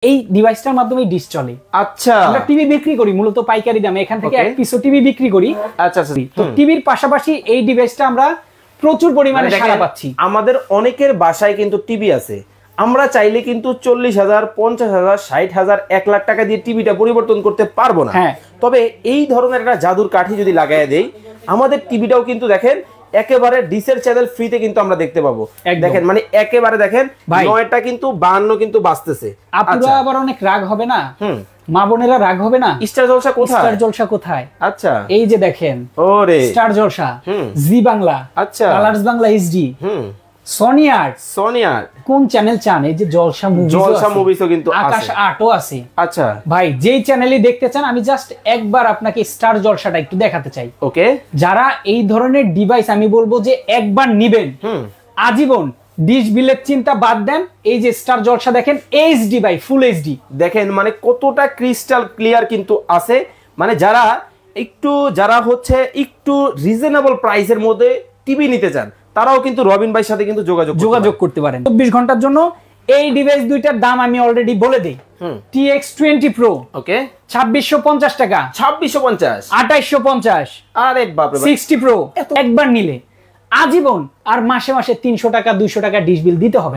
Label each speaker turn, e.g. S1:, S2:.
S1: এই ডিভাইসটার মাধ্যমে ডিশ চলে।
S2: আচ্ছা,
S1: আমরা টিভি বিক্রি করি মূলত পাইকারি দামে, এখান থেকে এক পিসও টিভি বিক্রি করি।
S2: আচ্ছা আচ্ছা।
S1: তো টিভির পাশাপাশি এই ডিভাইসটা আমরা প্রচুর পরিমাণে সাড়া পাচ্ছি।
S2: আমাদের অনেকের বাসায় কিন্তু টিভি আছে, আমরা চাইলে কিন্তু 40,000, 50,000, 60,000, 1 লাখ টাকা দিয়ে টিভিটা পরিবর্তন করতে পারবো না। তবে এই ধরনের একটা জাদুর কাঠি যদি লাগাই দেই, আমাদের টিভিটাও কিন্তু দেখেন একেবারে ডিসের চ্যানেল ফ্রিতে কিন্তু আমরা দেখতে পাবো। দেখেন মানে একেবারে দেখেন 9টা কিন্তু 52 কিন্তু বাজতেছে।
S1: আপনারা আবার অনেক রাগ হবে না? মা বোনেরা রাগ হবে না?
S2: স্টার জলসা কোথায়?
S1: স্টার জলসা কোথায়?
S2: আচ্ছা,
S1: এই যে দেখেন,
S2: ওরে
S1: স্টার জলসা, জি বাংলা,
S2: আচ্ছা,
S1: Colors Bangla HD, Sony Aath, কোন চ্যানেল চান? এই যে জলসা মুভিজও কিন্তু আছে, আকাশ আটও আছে।
S2: আচ্ছা
S1: ভাই, যেই চ্যানেলই দেখতে চান আমি জাস্ট একবার আপনাকে স্টার জলসাটা একটু দেখাতে চাই।
S2: ওকে,
S1: যারা এই ধরনের ডিভাইস আমি বলবো যে একবার নিবেন, আজীবন ডিশ বিলের চিন্তা বাদ দেন। এই যে স্টার জলসা দেখেন, এইচডি ভাই, ফুল এইচডি দেখেন,
S2: মানে কতটা ক্রিস্টাল ক্লিয়ার কিন্তু আছে। মানে যারা হচ্ছে একটু রিজনেবল প্রাইসের মধ্যে টিভি নিতে চান, তারাও কিন্তু রবিন ভাইয়ের সাথে কিন্তু যোগাযোগ
S1: করতে পারেন। 24 ঘন্টার জন্য এই ডিভাইস দুইটার দাম আমি অলরেডি বলে দেই। TX20 Pro,
S2: ওকে,
S1: 2650 টাকা।
S2: 2650,
S1: 2850।
S2: আরে বাপ রে,
S1: 60 Pro একবার নিলে আজীবন, আর মাসে মাসে 300 টাকা 200 টাকা ডিশ বিল দিতে হবে।